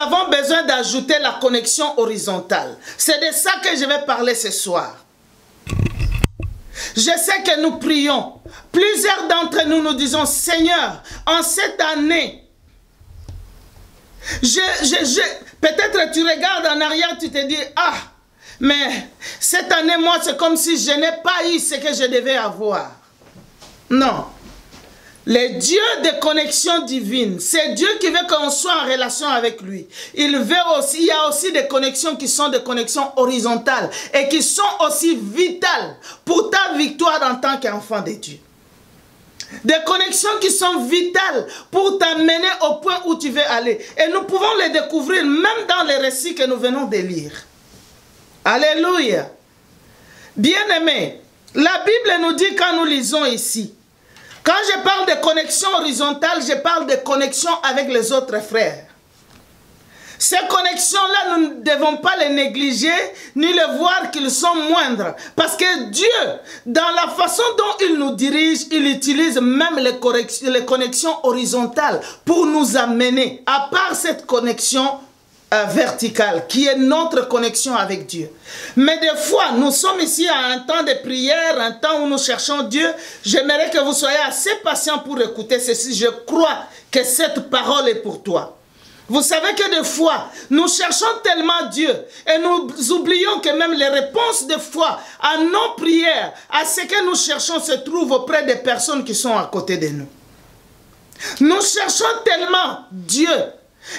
avons besoin d'ajouter la connexion horizontale. C'est de ça que je vais parler ce soir. Je sais que nous prions. Plusieurs d'entre nous nous disons, Seigneur, en cette année, peut-être tu regardes en arrière, tu te dis, ah, mais cette année, moi, c'est comme si je n'ai pas eu ce que je devais avoir. Non. Le Dieu de connexion divine, c'est Dieu qui veut qu'on soit en relation avec lui. Il y a aussi des connexions qui sont des connexions horizontales et qui sont aussi vitales pour ta victoire en tant qu'enfant de Dieu. Des connexions qui sont vitales pour t'amener au point où tu veux aller. Et nous pouvons les découvrir même dans les récits que nous venons de lire. Alléluia. Bien-aimés, la Bible nous dit quand nous lisons ici, quand je parle de connexion horizontale, je parle de connexion avec les autres frères. Ces connexions-là, nous ne devons pas les négliger, ni les voir qu'ils sont moindres. Parce que Dieu, dans la façon dont il nous dirige, il utilise même les connexions horizontales pour nous amener, à part cette connexion verticale, qui est notre connexion avec Dieu. Mais des fois, nous sommes ici à un temps de prière, un temps où nous cherchons Dieu. J'aimerais que vous soyez assez patients pour écouter ceci. Je crois que cette parole est pour toi. Vous savez que des fois, nous cherchons tellement Dieu et nous oublions que même les réponses des fois à nos prières, à ce que nous cherchons, se trouvent auprès des personnes qui sont à côté de nous. Nous cherchons tellement Dieu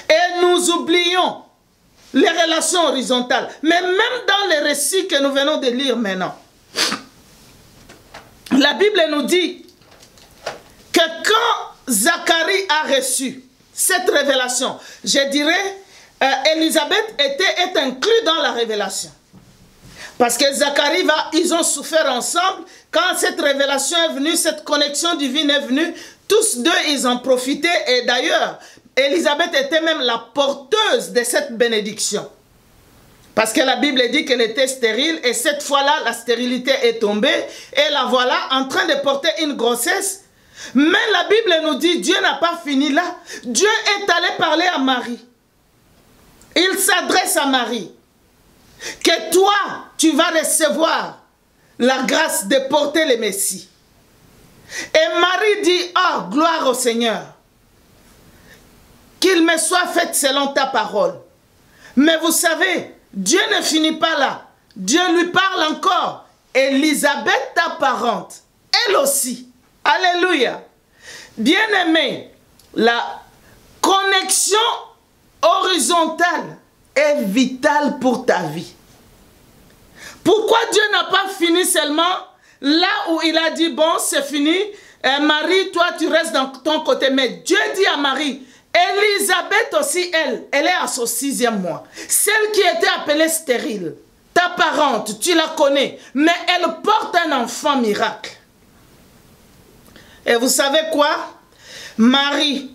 et nous oublions les relations horizontales. Mais même dans les récits que nous venons de lire maintenant, la Bible nous dit que quand Zacharie a reçu cette révélation, je dirais, Élisabeth est inclue dans la révélation. Parce que Zacharie ils ont souffert ensemble. Quand cette révélation est venue, cette connexion divine est venue, tous deux, ils en profitaient. Et d'ailleurs, Élisabeth était même la porteuse de cette bénédiction. Parce que la Bible dit qu'elle était stérile. Et cette fois-là, la stérilité est tombée. Et la voilà en train de porter une grossesse. Mais la Bible nous dit, Dieu n'a pas fini là. Dieu est allé parler à Marie. Il s'adresse à Marie. Que toi, tu vas recevoir la grâce de porter le Messie. Et Marie dit, oh, gloire au Seigneur. Qu'il me soit fait selon ta parole. Mais vous savez, Dieu ne finit pas là. Dieu lui parle encore. Élisabeth, ta parente, elle aussi. Alléluia. Bien-aimé, la connexion horizontale est vitale pour ta vie. Pourquoi Dieu n'a pas fini seulement là où il a dit, bon, c'est fini, Marie, toi, tu restes dans ton côté. Mais Dieu dit à Marie, Élisabeth aussi, elle est à son 6e mois. Celle qui était appelée stérile, ta parente, tu la connais, mais elle porte un enfant miracle. Et vous savez quoi? Marie,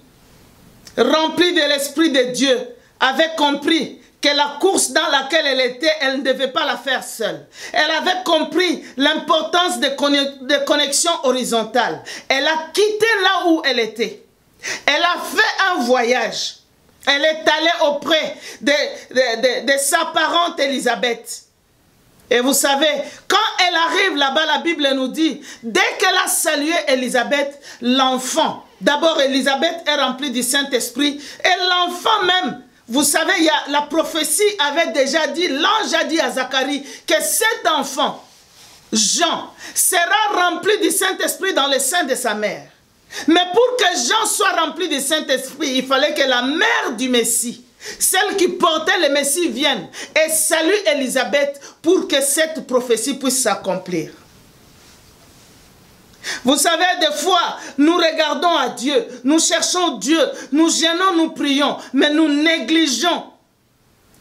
remplie de l'Esprit de Dieu, avait compris que la course dans laquelle elle était, elle ne devait pas la faire seule. Elle avait compris l'importance de connexion horizontale. Elle a quitté là où elle était. Elle a fait un voyage. Elle est allée auprès de sa parente Élisabeth. Et vous savez, quand elle arrive là-bas, la Bible nous dit, dès qu'elle a salué Élisabeth, l'enfant, d'abord Élisabeth est remplie du Saint-Esprit, et l'enfant même, vous savez, la prophétie avait déjà dit, l'ange a dit à Zacharie, que cet enfant, Jean, sera rempli du Saint-Esprit dans le sein de sa mère. Mais pour que Jean soit rempli du Saint-Esprit, il fallait que la mère du Messie, celle qui portait le Messie, vienne et salue Élisabeth pour que cette prophétie puisse s'accomplir. Vous savez, des fois, nous regardons à Dieu, nous cherchons Dieu, nous gênons, nous prions, mais nous négligeons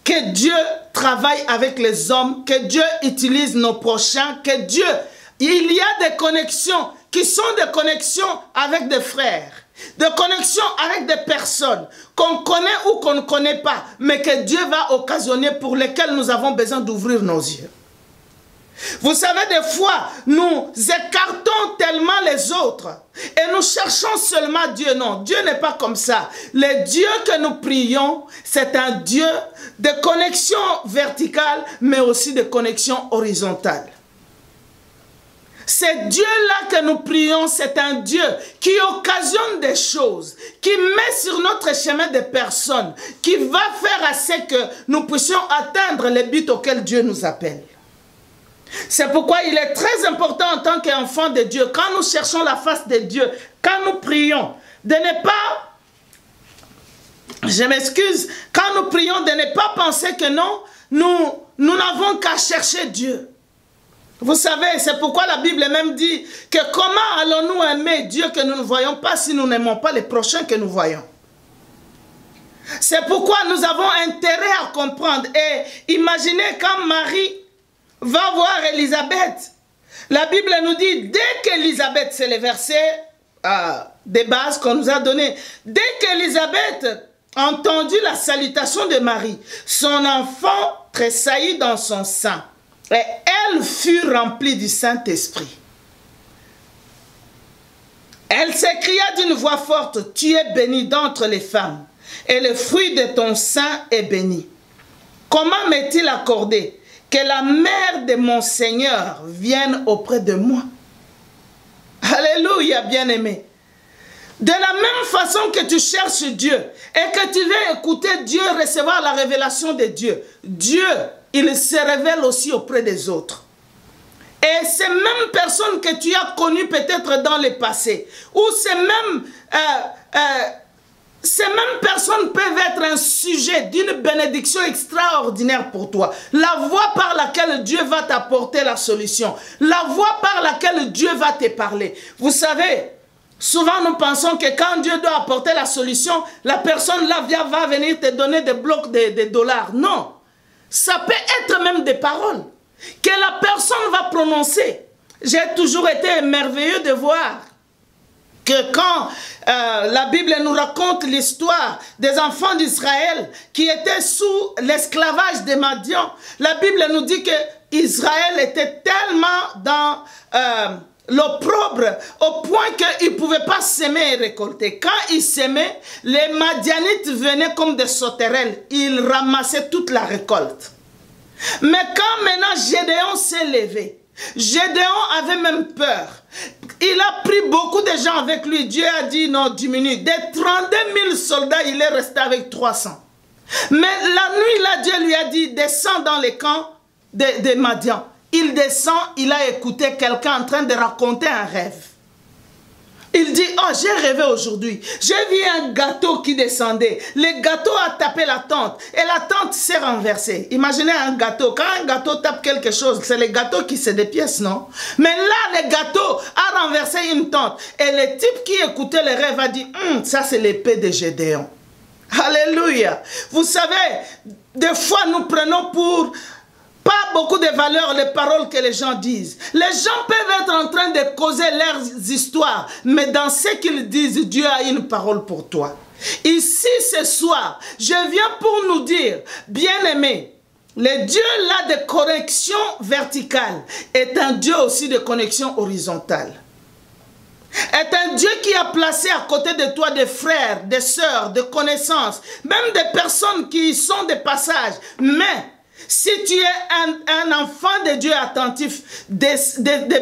que Dieu travaille avec les hommes, que Dieu utilise nos prochains, que Dieu, il y a des connexions qui sont des connexions avec des frères, des connexions avec des personnes qu'on connaît ou qu'on ne connaît pas, mais que Dieu va occasionner, pour lesquelles nous avons besoin d'ouvrir nos yeux. Vous savez, des fois, nous écartons tellement les autres et nous cherchons seulement Dieu. Non, Dieu n'est pas comme ça. Le Dieu que nous prions, c'est un Dieu de connexion verticale, mais aussi de connexion horizontale. C'est Dieu-là que nous prions, c'est un Dieu qui occasionne des choses, qui met sur notre chemin des personnes, qui va faire à ce que nous puissions atteindre les buts auxquels Dieu nous appelle. C'est pourquoi il est très important en tant qu'enfant de Dieu, quand nous cherchons la face de Dieu, quand nous prions, de ne pas, je m'excuse, quand nous prions, de ne pas penser que non, nous n'avons qu'à chercher Dieu. Vous savez, c'est pourquoi la Bible même dit que comment allons-nous aimer Dieu que nous ne voyons pas si nous n'aimons pas les prochains que nous voyons. C'est pourquoi nous avons intérêt à comprendre. Et imaginez quand Marie va voir Élisabeth. La Bible nous dit, dès qu'Élisabeth, c'est le verset de base qu'on nous a donné, dès qu'Élisabeth a entendu la salutation de Marie, son enfant tressaillit dans son sein. Et elle fut remplie du Saint-Esprit. Elle s'écria d'une voix forte, « Tu es bénie d'entre les femmes, et le fruit de ton sein est béni. Comment m'est-il accordé que la mère de mon Seigneur vienne auprès de moi? » Alléluia, bien-aimé. De la même façon que tu cherches Dieu et que tu veux écouter Dieu, recevoir la révélation de Dieu, Dieu, il se révèle aussi auprès des autres. Et ces mêmes personnes que tu as connues peut-être dans le passé, ou ces mêmes personnes peuvent être un sujet d'une bénédiction extraordinaire pour toi. La voie par laquelle Dieu va t'apporter la solution. La voie par laquelle Dieu va te parler. Vous savez, souvent nous pensons que quand Dieu doit apporter la solution, la personne là va venir te donner des blocs de dollars. Non. Ça peut être même des paroles que la personne va prononcer. J'ai toujours été émerveilleux de voir que quand la Bible nous raconte l'histoire des enfants d'Israël qui étaient sous l'esclavage des Madians, la Bible nous dit que Israël était tellement dans l'opprobre au point qu'il ne pouvait pas s'aimer et récolter. Quand il s'aimait, les Madianites venaient comme des sauterelles. Ils ramassaient toute la récolte. Mais quand maintenant Gédéon s'est levé, Gédéon avait même peur. Il a pris beaucoup de gens avec lui. Dieu a dit non, diminue. Des 32 000 soldats, il est resté avec 300. Mais la nuit, là, Dieu lui a dit, descends dans les camps des Madians. Il descend, il a écouté quelqu'un en train de raconter un rêve. Il dit, oh, j'ai rêvé aujourd'hui. J'ai vu un gâteau qui descendait. Le gâteau a tapé la tente et la tente s'est renversée. Imaginez un gâteau. Quand un gâteau tape quelque chose, c'est le gâteau qui se dépièce, non? Mais là, le gâteau a renversé une tente. Et le type qui écoutait le rêve a dit, ça c'est l'épée de Gédéon. Alléluia. Vous savez, des fois nous prenons pour pas beaucoup de valeur les paroles que les gens disent. Les gens peuvent être en train de causer leurs histoires, mais dans ce qu'ils disent, Dieu a une parole pour toi. Ici, ce soir, je viens pour nous dire, bien-aimés, le Dieu là de connexion verticale est un Dieu aussi de connexion horizontale. Est un Dieu qui a placé à côté de toi des frères, des sœurs, des connaissances, même des personnes qui sont de passage, mais si tu es un enfant de Dieu attentif des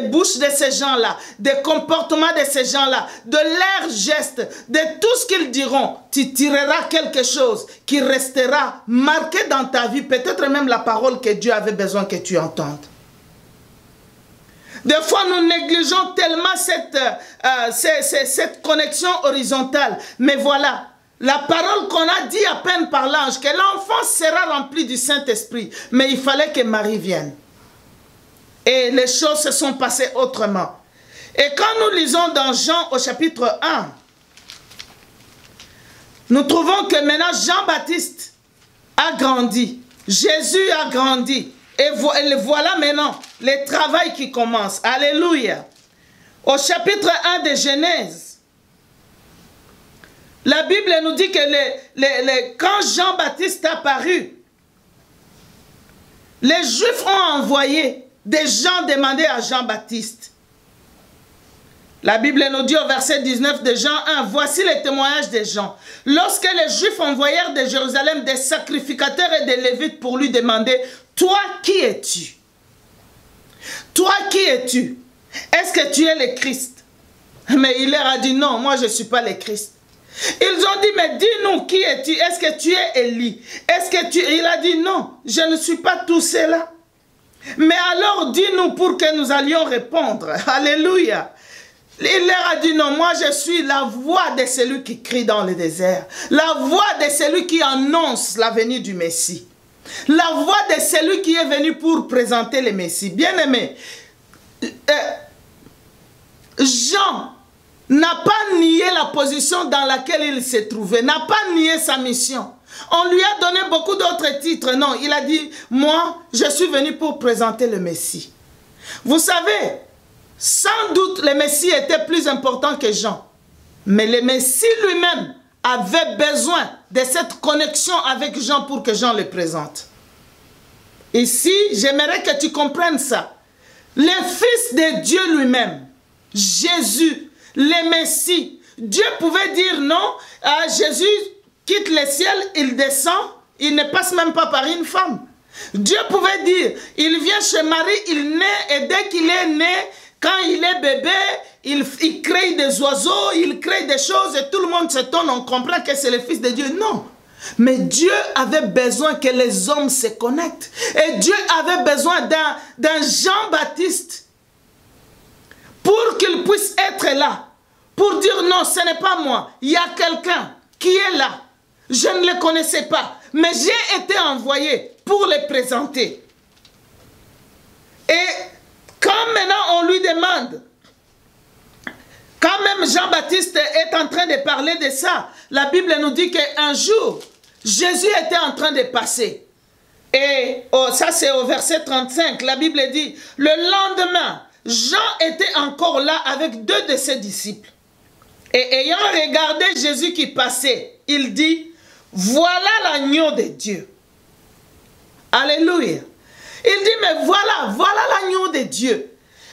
bouches de ces gens-là, des comportements de ces gens-là, de leurs gestes, de tout ce qu'ils diront, tu tireras quelque chose qui restera marqué dans ta vie, peut-être même la parole que Dieu avait besoin que tu entendes. Des fois, nous négligeons tellement cette connexion horizontale, mais voilà. La parole qu'on a dit à peine par l'ange, que l'enfant sera rempli du Saint-Esprit. Mais il fallait que Marie vienne. Et les choses se sont passées autrement. Et quand nous lisons dans Jean au chapitre 1, nous trouvons que maintenant Jean-Baptiste a grandi. Jésus a grandi. Et voilà maintenant le travail qui commence. Alléluia. Au chapitre 1 de Genèse, la Bible nous dit que quand Jean-Baptiste est apparu, les Juifs ont envoyé des gens demandaient à Jean-Baptiste. La Bible nous dit au verset 19 de Jean 1, voici les témoignages des gens. Lorsque les Juifs envoyèrent de Jérusalem des sacrificateurs et des Lévites pour lui demander, toi qui es-tu? Toi qui es-tu? Est-ce que tu es le Christ? Mais il leur a dit non, moi je ne suis pas le Christ. Ils ont dit, mais dis-nous qui es-tu? Est-ce que tu es Élie? Est-ce que tu... Il a dit non, je ne suis pas tout cela. Mais alors dis-nous pour que nous allions répondre. Alléluia. Il leur a dit non, moi je suis la voix de celui qui crie dans le désert. La voix de celui qui annonce la venue du Messie. La voix de celui qui est venu pour présenter le Messie. Bien-aimé, Jean n'a pas nié la position dans laquelle il s'est trouvé, n'a pas nié sa mission. On lui a donné beaucoup d'autres titres. Non, il a dit, moi, je suis venu pour présenter le Messie. Vous savez, sans doute, le Messie était plus important que Jean. Mais le Messie lui-même avait besoin de cette connexion avec Jean pour que Jean le présente. Ici, j'aimerais que tu comprennes ça. Le Fils de Dieu lui-même, Jésus, le Messie, Dieu pouvait dire non, Jésus quitte le ciel, il descend, il ne passe même pas par une femme. Dieu pouvait dire, il vient chez Marie, il naît, et dès qu'il est né, quand il est bébé, il crée des oiseaux, il crée des choses, et tout le monde s'étonne, on comprend que c'est le Fils de Dieu. Non. Mais Dieu avait besoin que les hommes se connectent. Et Dieu avait besoin d'un Jean-Baptiste pour qu'il puisse être là. Pour dire non, ce n'est pas moi. Il y a quelqu'un qui est là. Je ne le connaissais pas. Mais j'ai été envoyé pour le présenter. Et quand maintenant on lui demande, quand même Jean-Baptiste est en train de parler de ça, la Bible nous dit qu'un jour, Jésus était en train de passer. Et ça c'est au verset 35, la Bible dit, le lendemain, Jean était encore là avec deux de ses disciples. Et ayant regardé Jésus qui passait, il dit, voilà l'agneau de Dieu. Alléluia. Il dit, mais voilà l'agneau de Dieu.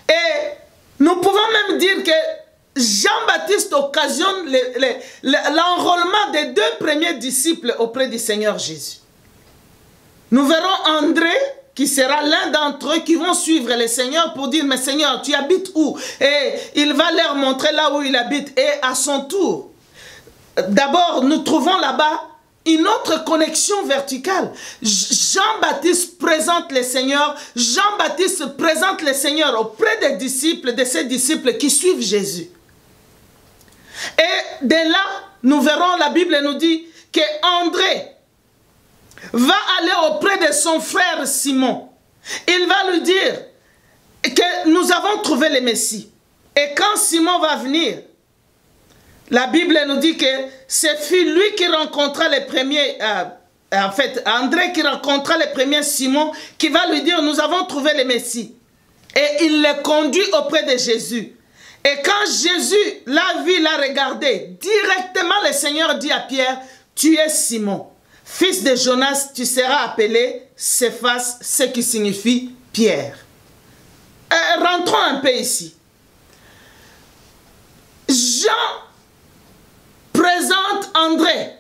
Et nous pouvons même dire que Jean-Baptiste occasionne l'enrôlement des deux premiers disciples auprès du Seigneur Jésus. Nous verrons André, qui sera l'un d'entre eux qui vont suivre le Seigneur pour dire, mais Seigneur, tu habites où? Et il va leur montrer là où il habite. Et à son tour, d'abord, nous trouvons là-bas une autre connexion verticale. Jean-Baptiste présente le Seigneur. Jean-Baptiste présente le Seigneur auprès des disciples, de ses disciples qui suivent Jésus. Et de là, nous verrons, la Bible nous dit que André va aller auprès de son frère Simon. Il va lui dire que nous avons trouvé le Messie. Et quand Simon va venir, la Bible nous dit que ce fut lui qui rencontra les premiers, en fait, André qui rencontra les premiers Simon, qui va lui dire, nous avons trouvé le Messie. Et il le conduit auprès de Jésus. Et quand Jésus l'a vu, l'a regardé, directement le Seigneur dit à Pierre, tu es Simon, fils de Jonas, tu seras appelé Céphas, ce qui signifie Pierre. Rentrons un peu ici. Jean présente André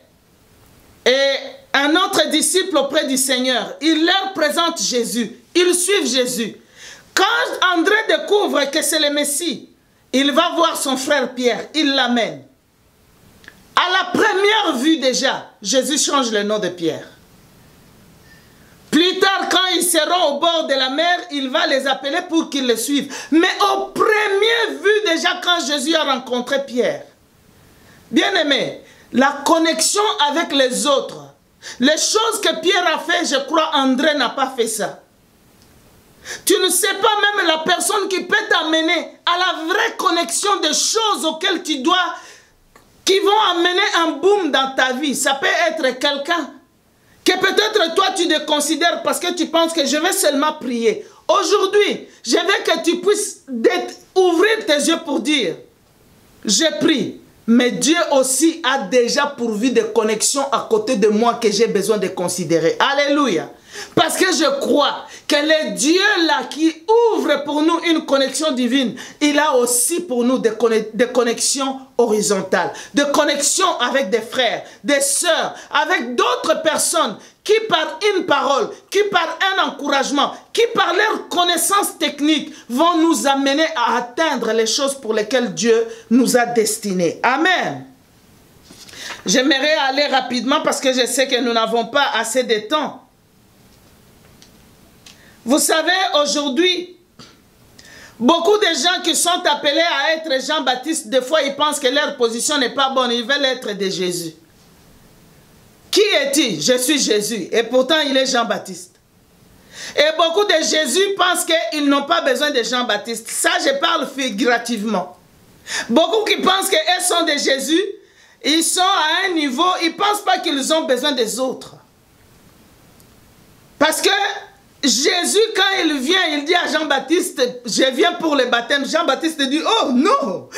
et un autre disciple auprès du Seigneur. Il leur présente Jésus. Ils suivent Jésus. Quand André découvre que c'est le Messie, il va voir son frère Pierre. Il l'amène. À la première vue déjà, Jésus change le nom de Pierre. Plus tard, quand ils seront au bord de la mer, il va les appeler pour qu'ils le suivent. Mais au premier vue déjà, quand Jésus a rencontré Pierre, bien-aimé, la connexion avec les autres, les choses que Pierre a fait, je crois André n'a pas fait ça. Tu ne sais pas même la personne qui peut t'amener à la vraie connexion des choses auxquelles tu dois, qui vont amener un boom dans ta vie. Ça peut être quelqu'un que peut-être toi tu te considères parce que tu penses que je vais seulement prier. Aujourd'hui, je veux que tu puisses ouvrir tes yeux pour dire, je prie. Mais Dieu aussi a déjà pourvu des connexions à côté de moi que j'ai besoin de considérer. Alléluia. Parce que je crois que le Dieu là qui ouvre pour nous une connexion divine, il a aussi pour nous des connexions horizontales, des connexions avec des frères, des sœurs, avec d'autres personnes qui par une parole, qui par un encouragement, qui par leur connaissance technique vont nous amener à atteindre les choses pour lesquelles Dieu nous a destinés. Amen. J'aimerais aller rapidement parce que je sais que nous n'avons pas assez de temps. Vous savez, aujourd'hui, beaucoup de gens qui sont appelés à être Jean-Baptiste, des fois ils pensent que leur position n'est pas bonne, ils veulent être de Jésus. Qui est-il? Je suis Jésus, et pourtant il est Jean-Baptiste. Et beaucoup de Jésus pensent qu'ils n'ont pas besoin de Jean-Baptiste. Ça, je parle figurativement. Beaucoup qui pensent qu'ils sont de Jésus, ils sont à un niveau, ils ne pensent pas qu'ils ont besoin des autres. Parce que Jésus, quand il vient, il dit à Jean-Baptiste, je viens pour le baptême. Jean-Baptiste dit, oh non,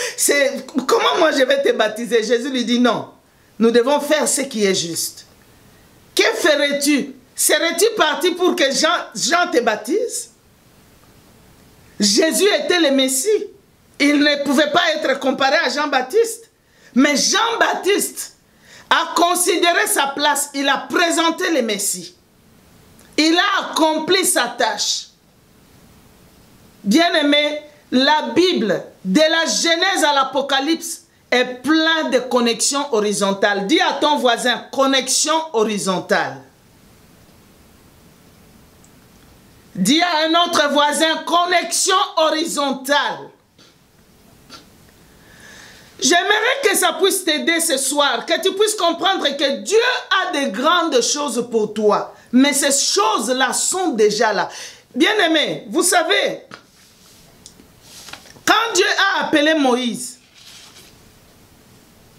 comment moi je vais te baptiser? Jésus lui dit, non, nous devons faire ce qui est juste. Que ferais-tu? Serais-tu parti pour que Jean te baptise? Jésus était le Messie. Il ne pouvait pas être comparé à Jean-Baptiste. Mais Jean-Baptiste a considéré sa place. Il a présenté le Messie. Il a accompli sa tâche. Bien-aimé, la Bible, de la Genèse à l'Apocalypse, est plein de connexions horizontales. Dis à ton voisin, connexion horizontale. Dis à un autre voisin, connexion horizontale. J'aimerais que ça puisse t'aider ce soir, que tu puisses comprendre que Dieu a de grandes choses pour toi. Mais ces choses-là sont déjà là. Bien-aimés, vous savez, quand Dieu a appelé Moïse,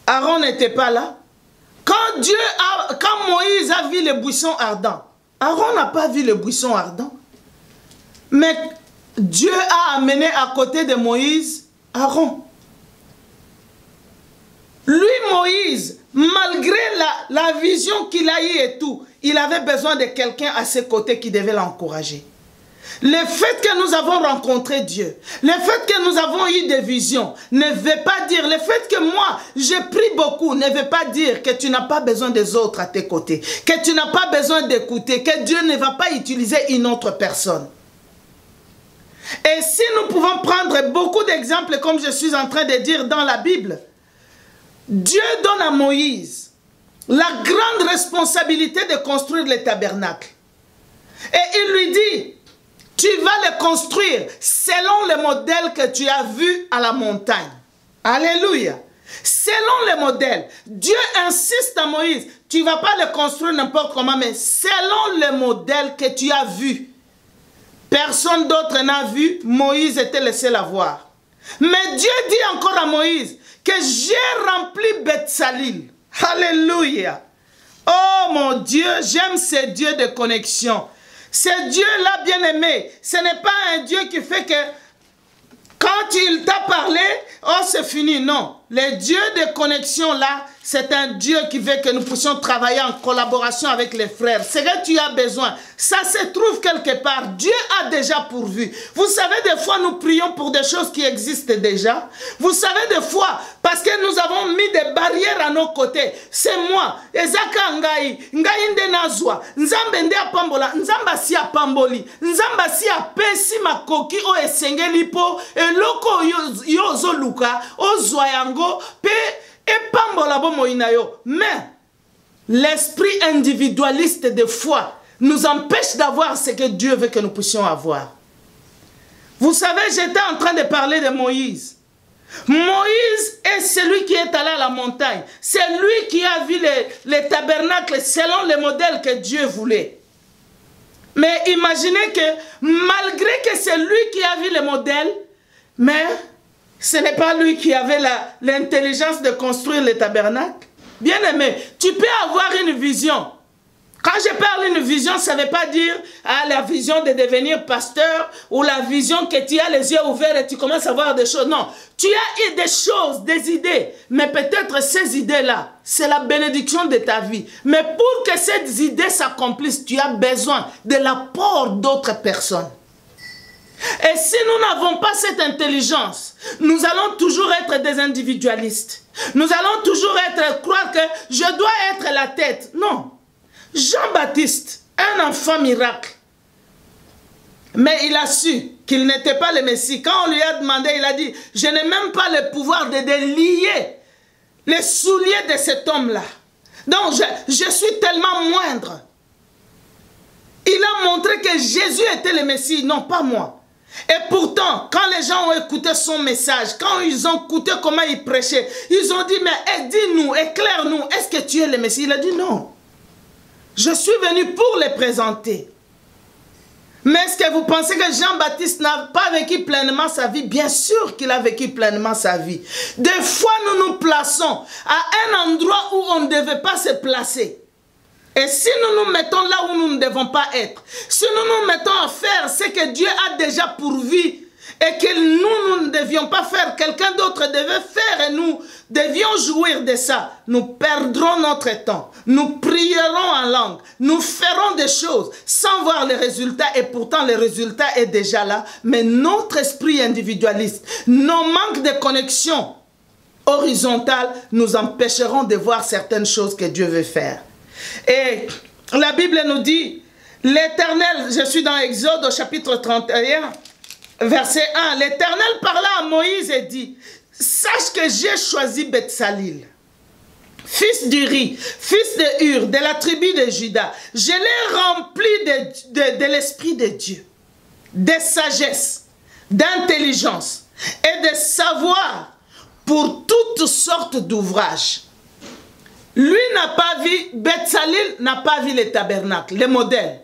Aaron n'était pas là. Quand Moïse a vu le buisson ardent, Aaron n'a pas vu le buisson ardent. Mais Dieu a amené à côté de Moïse Aaron. Lui, Moïse, malgré la vision qu'il a eue et tout, il avait besoin de quelqu'un à ses côtés qui devait l'encourager. Le fait que nous avons rencontré Dieu, le fait que nous avons eu des visions, ne veut pas dire, le fait que moi, je prie beaucoup, ne veut pas dire que tu n'as pas besoin des autres à tes côtés, que tu n'as pas besoin d'écouter, que Dieu ne va pas utiliser une autre personne. Et si nous pouvons prendre beaucoup d'exemples, comme je suis en train de dire dans la Bible, Dieu donne à Moïse la grande responsabilité de construire le tabernacle. Et il lui dit, tu vas le construire selon le modèle que tu as vu à la montagne. Alléluia. Selon le modèle. Dieu insiste à Moïse, tu ne vas pas le construire n'importe comment, mais selon le modèle que tu as vu. Personne d'autre n'a vu, Moïse était le seul à voir. Mais Dieu dit encore à Moïse que j'ai rempli Beth-Salil. Alléluia. Oh mon Dieu, j'aime ce Dieu de connexion. Ce Dieu-là, bien-aimé, ce n'est pas un Dieu qui fait que quand il t'a parlé, oh c'est fini. Non, le Dieu de connexion là, c'est un Dieu qui veut que nous puissions travailler en collaboration avec les frères. Ce que tu as besoin, ça se trouve quelque part. Dieu a déjà pourvu. Vous savez, des fois, nous prions pour des choses qui existent déjà. Vous savez, des fois, parce que nous avons mis des barrières à nos côtés. C'est moi. Ezaka ngai, ngai nde nazwa, nzambe nde apambola, nzamba si apamboli, nzamba si apesi makoki o esengeli po, eloko yozo luka, ozwa yango, pe mais l'esprit individualiste de foi nous empêche d'avoir ce que Dieu veut que nous puissions avoir. Vous savez, j'étais en train de parler de Moïse. Moïse est celui qui est allé à la montagne. C'est lui qui a vu les tabernacles selon le modèle que Dieu voulait. Mais imaginez que malgré que c'est lui qui a vu le modèle, mais ce n'est pas lui qui avait l'intelligence de construire le tabernacle. Bien-aimé, tu peux avoir une vision. Quand je parle d'une vision, ça ne veut pas dire la vision de devenir pasteur ou la vision que tu as les yeux ouverts et tu commences à voir des choses. Non, tu as eu des choses, des idées. Mais peut-être ces idées-là, c'est la bénédiction de ta vie. Mais pour que ces idées s'accomplissent, tu as besoin de l'apport d'autres personnes. Et si nous n'avons pas cette intelligence, nous allons toujours être des individualistes. Nous allons toujours croire que je dois être la tête. Non. Jean-Baptiste, un enfant miracle. Mais il a su qu'il n'était pas le Messie. Quand on lui a demandé, il a dit, je n'ai même pas le pouvoir de délier les souliers de cet homme-là. Donc je suis tellement moindre. Il a montré que Jésus était le Messie, non pas moi. Et pourtant, quand les gens ont écouté son message, quand ils ont écouté comment il prêchait, ils ont dit, mais dis-nous, éclaire-nous, est-ce que tu es le Messie? Il a dit non. Je suis venu pour les présenter. Mais est-ce que vous pensez que Jean-Baptiste n'a pas vécu pleinement sa vie? Bien sûr qu'il a vécu pleinement sa vie. Des fois, nous nous plaçons à un endroit où on ne devait pas se placer. Et si nous nous mettons là où nous ne devons pas être, si nous nous mettons à faire ce que Dieu a déjà pourvu et que nous ne devions pas faire, quelqu'un d'autre devait faire et nous devions jouir de ça, nous perdrons notre temps, nous prierons en langue, nous ferons des choses sans voir les résultats et pourtant le résultat est déjà là, mais notre esprit individualiste, nos manques de connexion horizontale nous empêcheront de voir certaines choses que Dieu veut faire. Et la Bible nous dit, l'Éternel, je suis dans Exode au chapitre 31, verset 1, l'Éternel parla à Moïse et dit, sache que j'ai choisi Betsalil, fils d'Uri, fils de Hur, de la tribu de Juda. Je l'ai rempli de l'esprit de Dieu, de sagesse, d'intelligence et de savoir pour toutes sortes d'ouvrages. Lui n'a pas vu, Betsalil n'a pas vu les tabernacles, les modèles.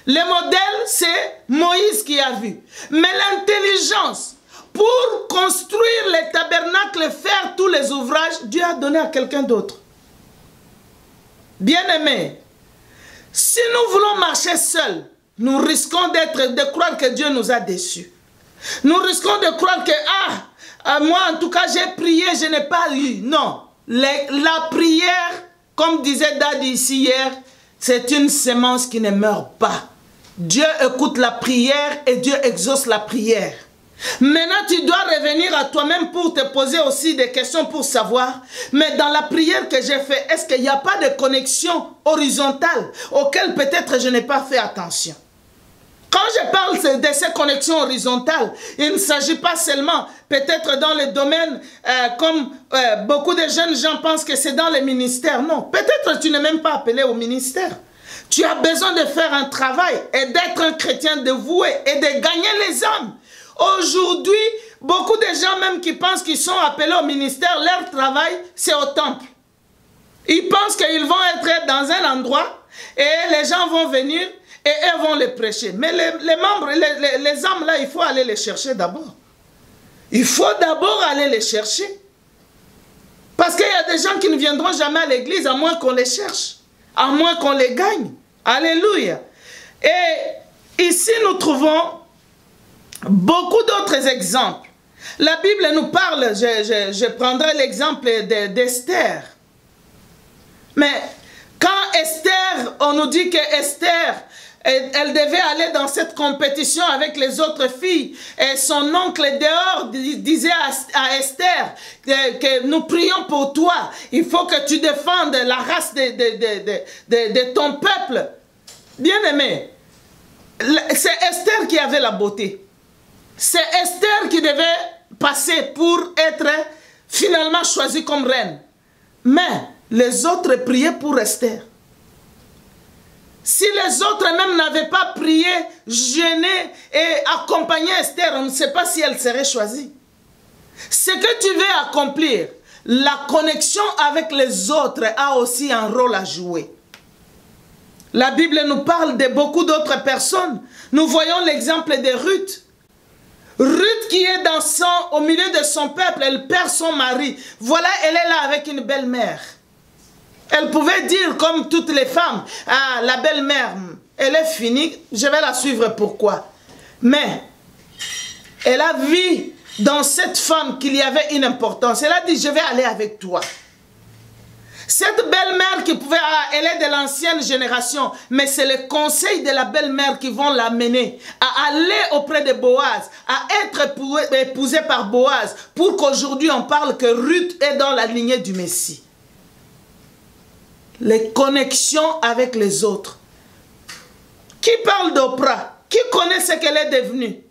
Les modèles, c'est Moïse qui a vu. Mais l'intelligence, pour construire les tabernacles, faire tous les ouvrages, Dieu a donné à quelqu'un d'autre. Bien-aimés, si nous voulons marcher seuls, nous risquons de croire que Dieu nous a déçus. Nous risquons de croire que, moi en tout cas, j'ai prié, je n'ai pas eu. Non. La prière, comme disait Daddy ici hier, c'est une semence qui ne meurt pas. Dieu écoute la prière et Dieu exauce la prière. Maintenant, tu dois revenir à toi-même pour te poser aussi des questions pour savoir, mais dans la prière que j'ai faite, est-ce qu'il n'y a pas de connexion horizontale auquel peut-être je n'ai pas fait attention? Quand je parle de ces connexions horizontales, il ne s'agit pas seulement, peut-être dans le domaine, comme beaucoup de jeunes gens pensent que c'est dans les ministères. Non, peut-être tu n'es même pas appelé au ministère. Tu as besoin de faire un travail et d'être un chrétien dévoué et de gagner les âmes. Aujourd'hui, beaucoup de gens même qui pensent qu'ils sont appelés au ministère, leur travail, c'est au temple. Ils pensent qu'ils vont être dans un endroit et les gens vont venir et eux vont les prêcher. Mais les membres, les âmes là, il faut aller les chercher d'abord. Il faut d'abord aller les chercher. Parce qu'il y a des gens qui ne viendront jamais à l'église à moins qu'on les cherche. À moins qu'on les gagne. Alléluia. Et ici nous trouvons beaucoup d'autres exemples. La Bible nous parle, je prendrai l'exemple d'Esther. Mais quand Esther, on nous dit que Esther, elle devait aller dans cette compétition avec les autres filles. Et son oncle dehors disait à Esther que nous prions pour toi. Il faut que tu défendes la race de ton peuple. Bien-aimé, c'est Esther qui avait la beauté. C'est Esther qui devait passer pour être finalement choisie comme reine. Mais les autres priaient pour Esther. Si les autres même n'avaient pas prié, jeûné et accompagné Esther, on ne sait pas si elle serait choisie. Ce que tu veux accomplir, la connexion avec les autres a aussi un rôle à jouer. La Bible nous parle de beaucoup d'autres personnes. Nous voyons l'exemple de Ruth. Ruth qui est au milieu de son peuple, elle perd son mari. Voilà, elle est là avec une belle-mère. Elle pouvait dire comme toutes les femmes, ah, la belle-mère, elle est finie, je vais la suivre, pourquoi? Mais elle a vu dans cette femme qu'il y avait une importance. Elle a dit, je vais aller avec toi. Cette belle-mère qui pouvait, elle est de l'ancienne génération, mais c'est le conseil de la belle-mère qui vont l'amener à aller auprès de Boaz, à être épousée par Boaz, pour qu'aujourd'hui on parle que Ruth est dans la lignée du Messie. Les connexions avec les autres. Qui parle d'Oprah? Qui connaît ce qu'elle est devenue?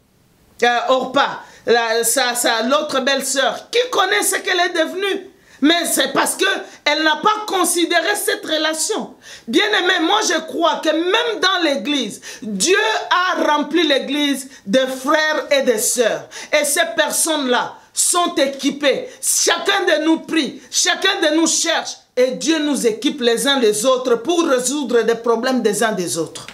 Orpah, l'autre belle-sœur. Qui connaît ce qu'elle est devenue? Mais c'est parce qu'elle n'a pas considéré cette relation. Bien-aimé, moi je crois que même dans l'église, Dieu a rempli l'église de frères et de sœurs. Et ces personnes-là sont équipées. Chacun de nous prie, chacun de nous cherche. Et Dieu nous équipe les uns les autres pour résoudre des problèmes des uns des autres.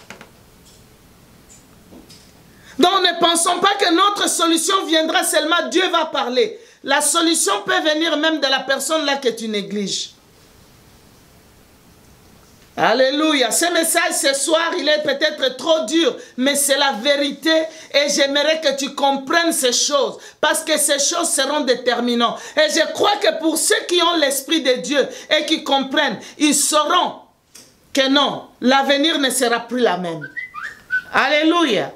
Donc ne pensons pas que notre solution viendra seulement, Dieu va parler. La solution peut venir même de la personne là que tu négliges. Alléluia. Ce message ce soir, il est peut-être trop dur, mais c'est la vérité et j'aimerais que tu comprennes ces choses parce que ces choses seront déterminantes. Et je crois que pour ceux qui ont l'Esprit de Dieu et qui comprennent, ils sauront que non, l'avenir ne sera plus la même. Alléluia.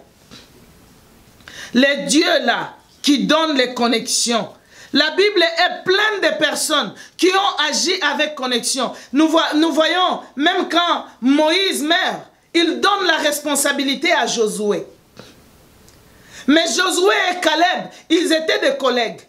Les dieux là qui donnent les connexions. La Bible est pleine de personnes qui ont agi avec connexion. Nous voyons, même quand Moïse meurt, il donne la responsabilité à Josué. Mais Josué et Caleb, ils étaient des collègues.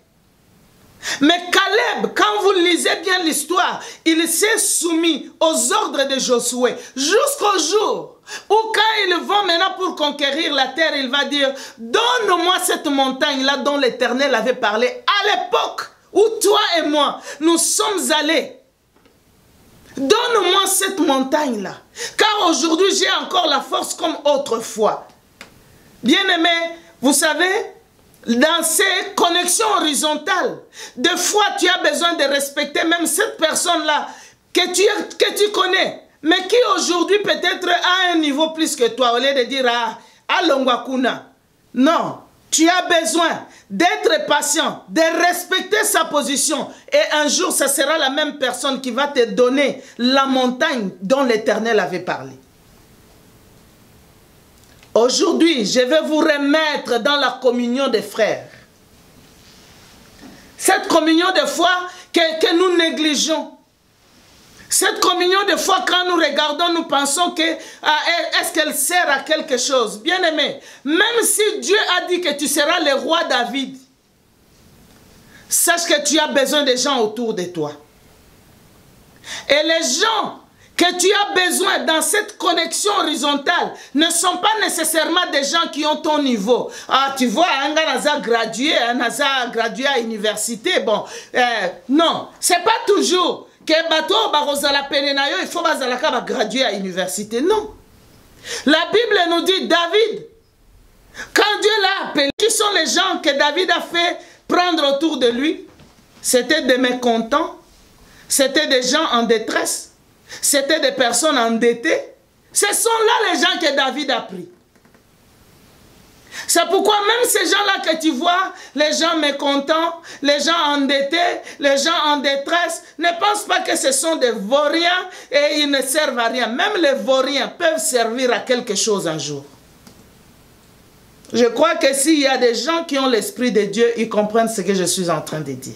Mais Caleb, quand vous lisez bien l'histoire, il s'est soumis aux ordres de Josué jusqu'au jour où quand ils vont maintenant pour conquérir la terre, il va dire, donne-moi cette montagne-là dont l'Éternel avait parlé à l'époque où toi et moi, nous sommes allés. Donne-moi cette montagne-là, car aujourd'hui j'ai encore la force comme autrefois. Bien-aimé, vous savez, dans ces connexions horizontales, des fois tu as besoin de respecter même cette personne-là que tu connais, mais qui aujourd'hui peut-être a un niveau plus que toi, au lieu de dire ah, Longwakuna. Non, tu as besoin d'être patient, de respecter sa position. Et un jour, ce sera la même personne qui va te donner la montagne dont l'Éternel avait parlé. Aujourd'hui, je vais vous remettre dans la communion des frères. Cette communion de foi que nous négligeons. Cette communion de foi, quand nous regardons, nous pensons que est-ce qu'elle sert à quelque chose? Bien aimé, même si Dieu a dit que tu seras le roi David, sache que tu as besoin des gens autour de toi. Et les gens que tu as besoin dans cette connexion horizontale ne sont pas nécessairement des gens qui ont ton niveau. Ah, tu vois, un gars n'a gradué à l'université, bon, non, c'est pas toujours que bateau barozala penenayo, il faut bazalaka graduer à l'université. Non. La Bible nous dit David, quand Dieu l'a appelé, qui sont les gens que David a fait prendre autour de lui? C'était des mécontents, c'était des gens en détresse, c'était des personnes endettées. Ce sont là les gens que David a pris. C'est pourquoi même ces gens-là que tu vois, les gens mécontents, les gens endettés, les gens en détresse, ne pensent pas que ce sont des vauriens et ils ne servent à rien. Même les vauriens peuvent servir à quelque chose un jour. Je crois que s'il y a des gens qui ont l'Esprit de Dieu, ils comprennent ce que je suis en train de dire.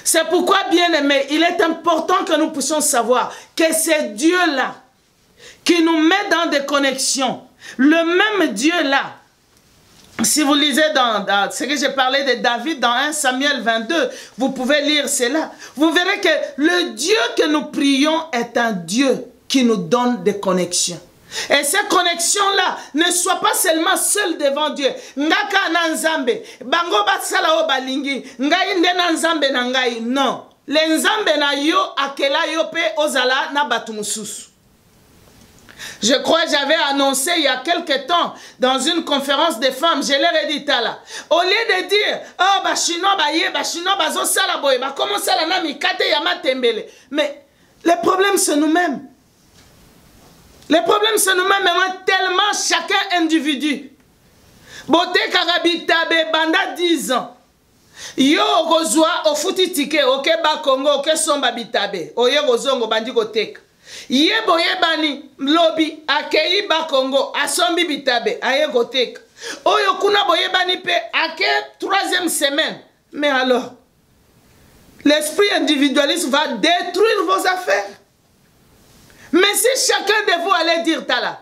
C'est pourquoi, bien aimé, il est important que nous puissions savoir que c'est Dieu-là qui nous met dans des connexions. Le même Dieu-là, si vous lisez dans ce que j'ai parlé de David dans 1 Samuel 22, vous pouvez lire cela. Vous verrez que le Dieu que nous prions est un Dieu qui nous donne des connexions. Et ces connexions-là ne soient pas seulement seules devant Dieu. Ngaka na nzambe, bango batsala o balingi, ngai nde na nzambe na ngai. Non. Le nzambe na yo akela yo pe ozala na batu mususu. Je crois que j'avais annoncé il y a quelque temps dans une conférence des femmes, je leur ai dit là, au lieu de dire oh ba chinois ba ye ba chinois ba zo sala boye ba comment ça la na mikate ya matembele, mais Les problèmes, c'est nous-mêmes. Les problèmes, c'est nous-mêmes, mais tellement chacun individu. Bote Karabitabe, banda 10 ans. Yo rozwa ofuti tike, oke ba Congo, oke somba bitabe. Oye rozongo bandi kotek. Ye boye bani, lobi, akei ba Congo, asombi bitabe, aye kotek. Oyo kuna boye bani pe, ake 3e semaine. Mais alors, l'esprit individualiste va détruire vos affaires. Mais si chacun de vous allait dire tala,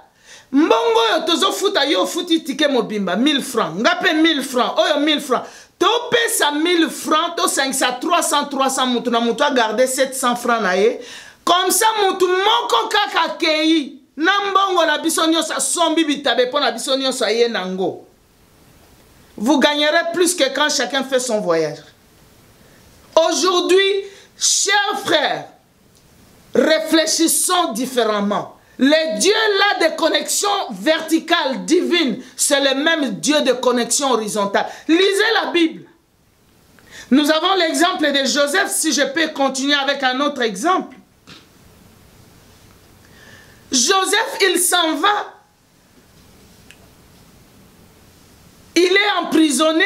mbongo yo tozo futa yo futi tike mobimba 1000 francs, ngape 1000 francs, oyo 1000 francs. To pesa 1000 francs, to 500, 300, mutu na mutu a gardé 700 francs na ye. Comme ça mutu moko kaka kei, na mbongo na biso nyonso sombi bitabe po na biso nyonso ye nango. Vous gagnerez plus que quand chacun fait son voyage. Aujourd'hui, chers frères, réfléchissons différemment. Le Dieu là de connexion verticale, divine, c'est le même Dieu de connexion horizontale. Lisez la Bible. Nous avons l'exemple de Joseph, si je peux continuer avec un autre exemple. Joseph, il s'en va. Il est emprisonné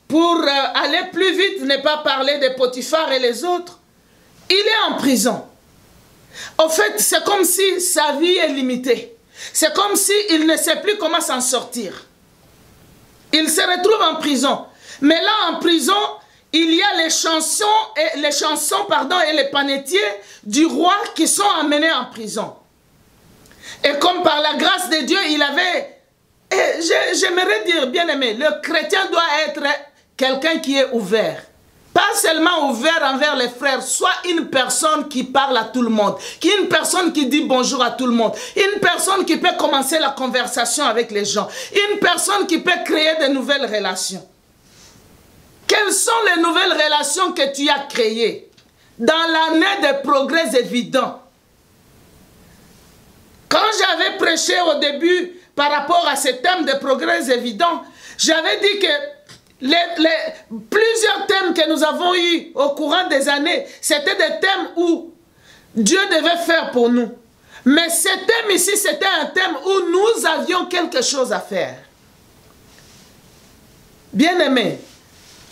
pour aller plus vite, ne pas parler de Potiphar et les autres. Il est en prison. En fait, c'est comme si sa vie est limitée. C'est comme s'il ne sait plus comment s'en sortir. Il se retrouve en prison. Mais là, en prison, il y a les chansons et les panetiers du roi qui sont amenés en prison. Et comme par la grâce de Dieu, il avait... J'aimerais dire, bien aimé, le chrétien doit être quelqu'un qui est ouvert. Pas seulement ouvert envers les frères, soit une personne qui parle à tout le monde, une personne qui dit bonjour à tout le monde, une personne qui peut commencer la conversation avec les gens, une personne qui peut créer de nouvelles relations. Quelles sont les nouvelles relations que tu as créées dans l'année de progrès évidents? Quand j'avais prêché au début par rapport à ce thème de progrès évidents, j'avais dit que plusieurs thèmes que nous avons eus au courant des années, c'était des thèmes où Dieu devait faire pour nous. Mais ce thème ici, c'était un thème où nous avions quelque chose à faire. Bien-aimé.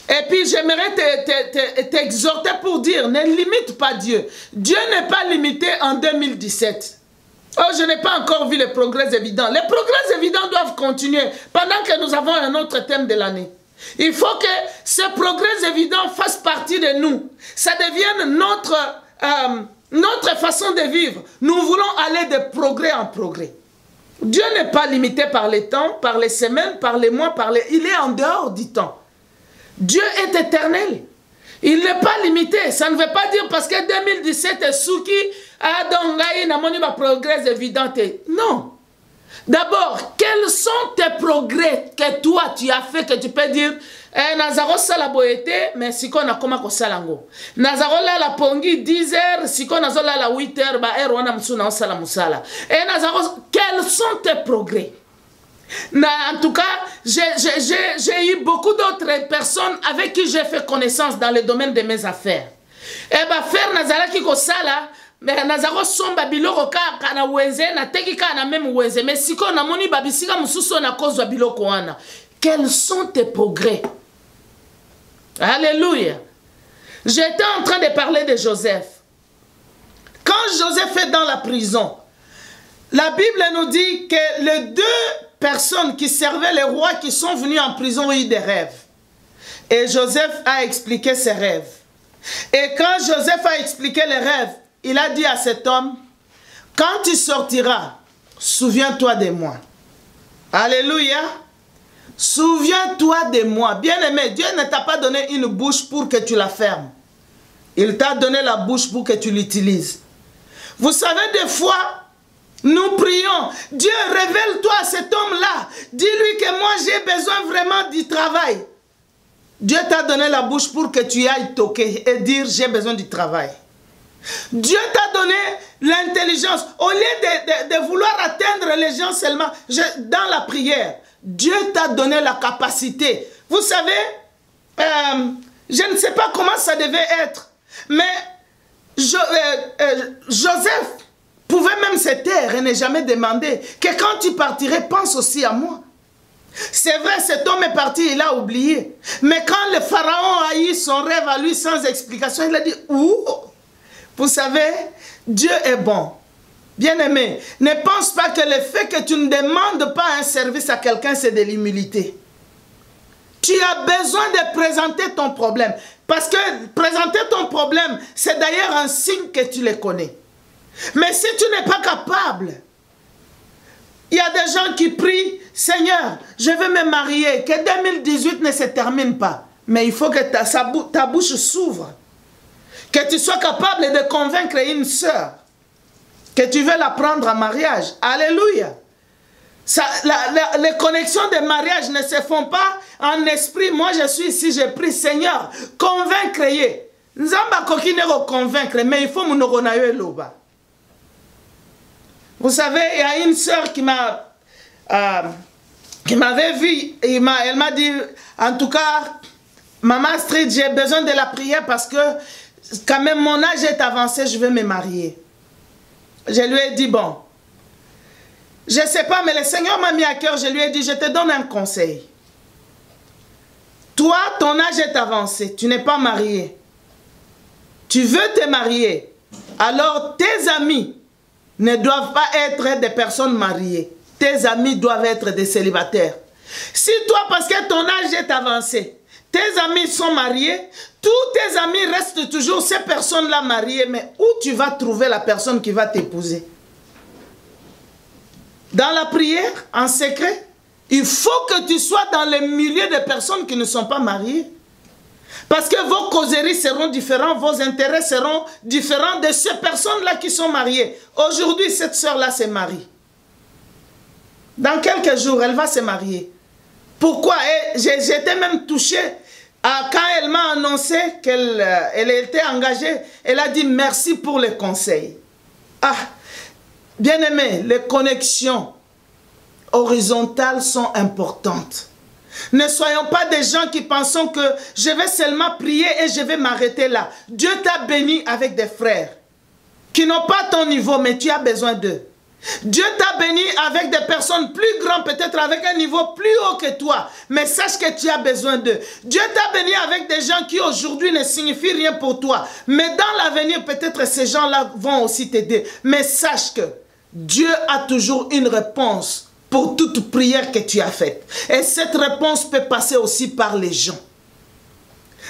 Et puis j'aimerais t'exhorter pour dire, ne limite pas Dieu. Dieu n'est pas limité en 2017. Oh, je n'ai pas encore vu les progrès évidents. Les progrès évidents doivent continuer pendant que nous avons un autre thème de l'année. Il faut que ce progrès évident fasse partie de nous. Ça devienne notre façon de vivre. Nous voulons aller de progrès en progrès. Dieu n'est pas limité par les temps, par les semaines, par les mois, il est en dehors du temps. Dieu est éternel. Il n'est pas limité. Ça ne veut pas dire parce que 2017 est Souki, progrès évident. Non. D'abord, quels sont tes progrès que toi tu as fait que tu peux dire Nazaro sala boete, mais si qu'on a comme salango. Nazaro la pongi 10 heures, si qu'on a la 8 heures, ba heure wana msuna sala musala. Et Nazaro, quels sont tes progrès? En tout cas, j'ai eu beaucoup d'autres personnes avec qui j'ai fait connaissance dans le domaine de mes affaires. Et bah faire Nazara qui ko sala. Mais nazaro somba biloko ka na wenze na teki ka na même wenze mais siko na moni babisika mususu na kozwa biloko wana. Quels sont tes progrès? Alléluia. J'étais en train de parler de Joseph. Quand Joseph est dans la prison, la Bible nous dit que les deux personnes qui servaient les rois qui sont venus en prison ont eu des rêves. Et Joseph a expliqué ses rêves. Et quand Joseph a expliqué les rêves, il a dit à cet homme, quand tu sortiras, souviens-toi de moi. Alléluia. Souviens-toi de moi. Bien-aimé, Dieu ne t'a pas donné une bouche pour que tu la fermes. Il t'a donné la bouche pour que tu l'utilises. Vous savez, des fois, nous prions. Dieu, révèle-toi à cet homme-là. Dis-lui que moi, j'ai besoin vraiment du travail. Dieu t'a donné la bouche pour que tu ailles toquer et dire, j'ai besoin du travail. Dieu t'a donné l'intelligence. Au lieu de vouloir atteindre les gens seulement dans la prière, Dieu t'a donné la capacité. Vous savez, je ne sais pas comment ça devait être, mais Joseph pouvait même se taire et ne jamais demander que quand tu partirais, pense aussi à moi. C'est vrai, cet homme est parti, il a oublié. Mais quand le pharaon a eu son rêve à lui sans explication, il a dit, ouh, vous savez, Dieu est bon. Bien-aimé, ne pense pas que le fait que tu ne demandes pas un service à quelqu'un, c'est de l'humilité. Tu as besoin de présenter ton problème. Parce que présenter ton problème, c'est d'ailleurs un signe que tu le connais. Mais si tu n'es pas capable, il y a des gens qui prient, Seigneur, je veux me marier, que 2018 ne se termine pas. Mais il faut que ta bouche s'ouvre. Que tu sois capable de convaincre une sœur que tu veux la prendre en mariage. Alléluia. Les connexions de mariage ne se font pas en esprit. Moi, je suis ici, je prie, Seigneur, convaincre-y. Nzamba kokine convaincre, mais il faut mon loba. Vous savez, il y a une sœur qui m'avait vu, elle m'a dit, en tout cas, Maman Astrid, j'ai besoin de la prière parce que quand même mon âge est avancé, je veux me marier. Je lui ai dit, bon, je ne sais pas, mais le Seigneur m'a mis à cœur, je lui ai dit, je te donne un conseil. Toi, ton âge est avancé, tu n'es pas marié. Tu veux te marier, alors tes amis ne doivent pas être des personnes mariées. Tes amis doivent être des célibataires. Si toi, parce que ton âge est avancé, tes amis sont mariés, tous tes amis restent toujours ces personnes-là mariées, mais où tu vas trouver la personne qui va t'épouser? Dans la prière, en secret, il faut que tu sois dans le milieu de personnes qui ne sont pas mariées. Parce que vos causeries seront différentes, vos intérêts seront différents de ces personnes-là qui sont mariées. Aujourd'hui, cette sœur-là se marie. Dans quelques jours, elle va se marier. Pourquoi? J'étais même touchée quand elle m'a annoncé qu'elle était engagée. Elle a dit merci pour les conseils. Ah, bien-aimés, les connexions horizontales sont importantes. Ne soyons pas des gens qui pensent que je vais seulement prier et je vais m'arrêter là. Dieu t'a béni avec des frères qui n'ont pas ton niveau, mais tu as besoin d'eux. Dieu t'a béni avec des personnes plus grandes, peut-être avec un niveau plus haut que toi, mais sache que tu as besoin d'eux. Dieu t'a béni avec des gens qui aujourd'hui ne signifient rien pour toi, mais dans l'avenir, peut-être ces gens-là vont aussi t'aider. Mais sache que Dieu a toujours une réponse pour toute prière que tu as faite. Et cette réponse peut passer aussi par les gens.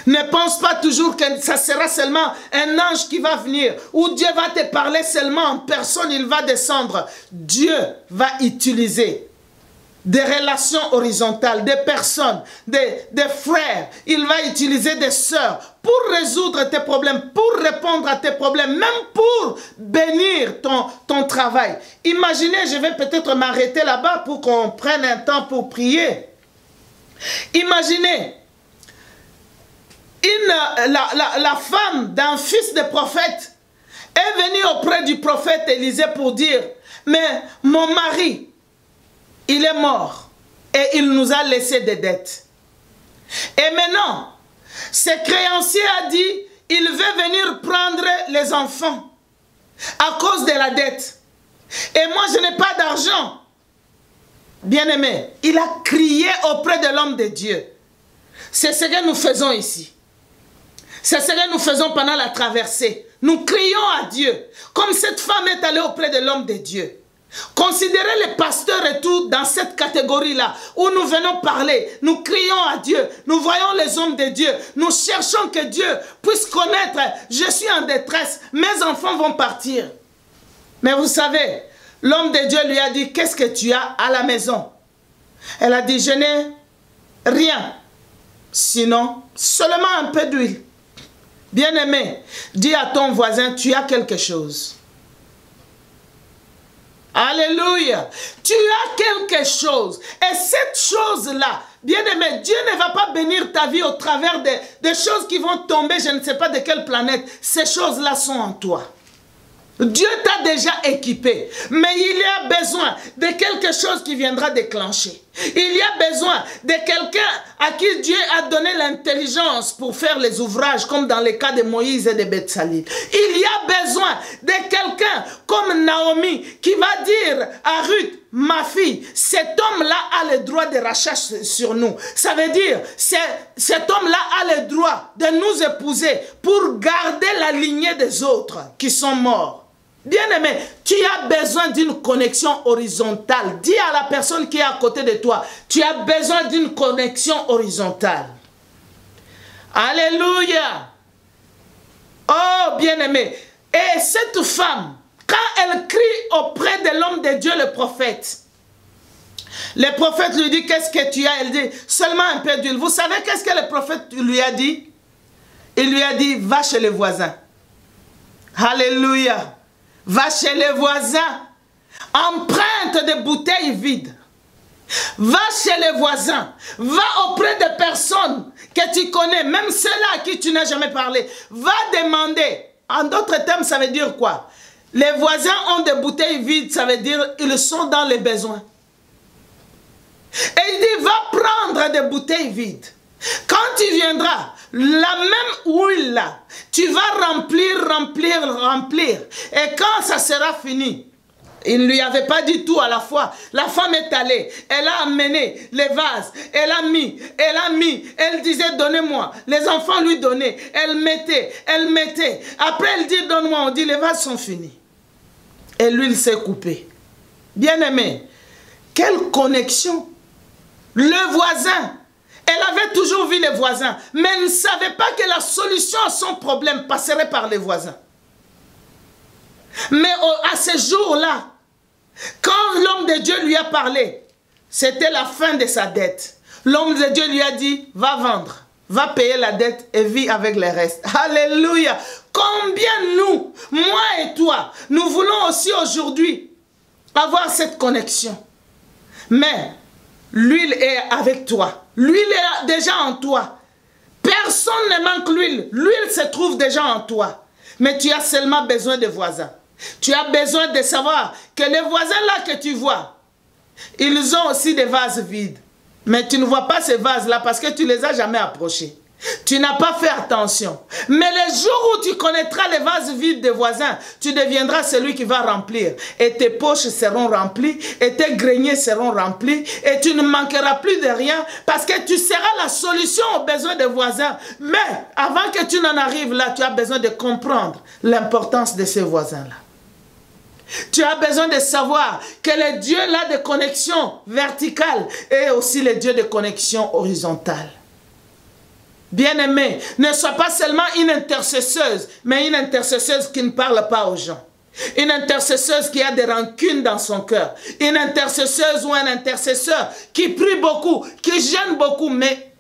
Ne pense pas toujours que ça sera seulement un ange qui va venir, ou Dieu va te parler seulement en personne, il va descendre. Dieu va utiliser des relations horizontales, des personnes, des frères. Il va utiliser des sœurs pour résoudre tes problèmes, pour répondre à tes problèmes, même pour bénir ton travail. Imaginez, je vais peut-être m'arrêter là-bas pour qu'on prenne un temps pour prier. Imaginez, la femme d'un fils de prophète est venue auprès du prophète Élisée pour dire, mais mon mari, il est mort et il nous a laissé des dettes. Et maintenant, ce créancier a dit, il veut venir prendre les enfants à cause de la dette. Et moi, je n'ai pas d'argent. Bien-aimé, il a crié auprès de l'homme de Dieu. C'est ce que nous faisons ici. C'est ce que nous faisons pendant la traversée. Nous crions à Dieu. Comme cette femme est allée auprès de l'homme de Dieu. Considérez les pasteurs et tout dans cette catégorie-là où nous venons parler. Nous crions à Dieu. Nous voyons les hommes de Dieu. Nous cherchons que Dieu puisse connaître. Je suis en détresse. Mes enfants vont partir. Mais vous savez, l'homme de Dieu lui a dit, qu'est-ce que tu as à la maison? Elle a dit, je n'ai rien. Sinon, seulement un peu d'huile. Bien-aimé, dis à ton voisin, tu as quelque chose. Alléluia. Tu as quelque chose. Et cette chose-là, bien-aimé, Dieu ne va pas bénir ta vie au travers des choses qui vont tomber, je ne sais pas de quelle planète. Ces choses-là sont en toi. Dieu t'a déjà équipé. Mais il y a besoin de quelque chose qui viendra déclencher. Il y a besoin de quelqu'un à qui Dieu a donné l'intelligence pour faire les ouvrages, comme dans le cas de Moïse et de Betsalil. Il y a besoin de quelqu'un comme Naomi qui va dire à Ruth, ma fille, cet homme-là a le droit de rachat sur nous. Ça veut dire, cet homme-là a le droit de nous épouser pour garder la lignée des autres qui sont morts. Bien-aimé, tu as besoin d'une connexion horizontale. Dis à la personne qui est à côté de toi, tu as besoin d'une connexion horizontale. Alléluia. Oh, bien-aimé. Et cette femme, quand elle crie auprès de l'homme de Dieu, le prophète lui dit, qu'est-ce que tu as? Elle dit, seulement un peu d'huile. Vous savez qu'est-ce que le prophète lui a dit? Il lui a dit, va chez les voisins. Alléluia. Va chez les voisins, emprunte des bouteilles vides. Va chez les voisins, va auprès de personnes que tu connais, même ceux-là à qui tu n'as jamais parlé. Va demander. En d'autres termes, ça veut dire quoi? Les voisins ont des bouteilles vides, ça veut dire ils sont dans les besoins. Et il dit, va prendre des bouteilles vides. Quand tu viendras, la même huile là, tu vas remplir. Et quand ça sera fini, il ne lui avait pas dit tout à la fois. La femme est allée, elle a amené les vases, elle a mis, elle disait donnez-moi. Les enfants lui donnaient, elle mettait. Après elle dit donne-moi, on dit les vases sont finis. Et l'huile s'est coupée. Bien-aimé, quelle connexion. Le voisin. Elle avait toujours vu les voisins, mais elle ne savait pas que la solution à son problème passerait par les voisins. Mais à ce jour-là, quand l'homme de Dieu lui a parlé, c'était la fin de sa dette. L'homme de Dieu lui a dit, va vendre, va payer la dette et vis avec les restes. Alléluia! Combien nous, moi et toi, nous voulons aussi aujourd'hui avoir cette connexion. Mais l'huile est avec toi. L'huile est déjà en toi. Personne ne manque l'huile. L'huile se trouve déjà en toi. Mais tu as seulement besoin de voisins. Tu as besoin de savoir que les voisins là que tu vois, ils ont aussi des vases vides. Mais tu ne vois pas ces vases-là parce que tu ne les as jamais approchés. Tu n'as pas fait attention. Mais le jour où tu connaîtras les vases vides des voisins, tu deviendras celui qui va remplir. Et tes poches seront remplies, et tes greniers seront remplis, et tu ne manqueras plus de rien, parce que tu seras la solution aux besoins des voisins. Mais avant que tu n'en arrives là, tu as besoin de comprendre l'importance de ces voisins-là. Tu as besoin de savoir que le Dieu là de connexion verticale est aussi le Dieu de connexion horizontale. Bien-aimé, ne sois pas seulement une intercesseuse, mais une intercesseuse qui ne parle pas aux gens. Une intercesseuse qui a des rancunes dans son cœur. Une intercesseuse ou un intercesseur qui prie beaucoup, qui gêne beaucoup, mais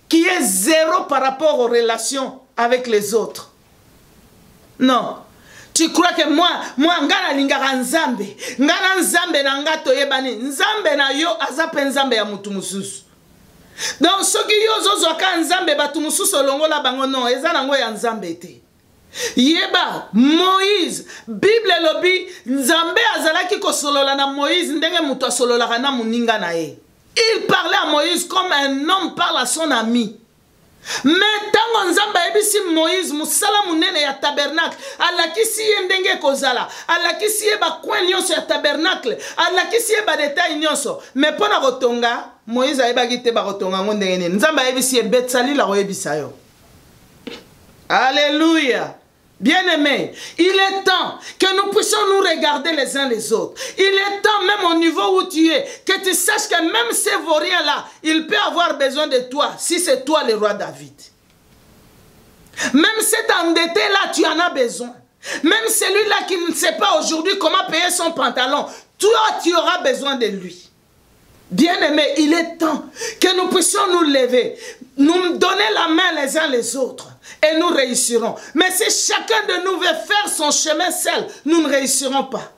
qui est zéro par rapport aux relations avec les autres. Non. Tu crois que moi, ngana lingaka nzambe. Ngana nzambe na nga toyebani. Nzambe na yo azape nzambe ya mutu mususu. Donc, ce qui yozo ka nzambe batu mususu longola bango non, eza nango ya nzambe te. Yeba, Moïse, Bible lobi, nzambe azalaki ko solola na Moïse, ndenge mutu asolola na muninga na ye. Il parlait à Moïse comme un homme parle à son ami. Mais tango nzamba ebisi Moïse musala munene ya tabernacle alakisi ye ndenge kozala alakisi ye ba coin nyonso ya tabernacle alakisi ye ba détail nyonso mais pona kotonga Moïse ayebaki te ba kotonga ngo ndenge nini nzamba ebisi ye Betsalil la koyebisa yo. Alléluia. Bien-aimés, il est temps que nous puissions nous regarder les uns les autres. Il est temps, même au niveau où tu es, que tu saches que même ces vauriens-là, il peut avoir besoin de toi, si c'est toi le roi David. Même cet endetté-là, tu en as besoin. Même celui-là qui ne sait pas aujourd'hui comment payer son pantalon, toi, tu auras besoin de lui. Bien-aimés, il est temps que nous puissions nous lever, nous donner la main les uns les autres. Et nous réussirons. Mais si chacun de nous veut faire son chemin seul, nous ne réussirons pas.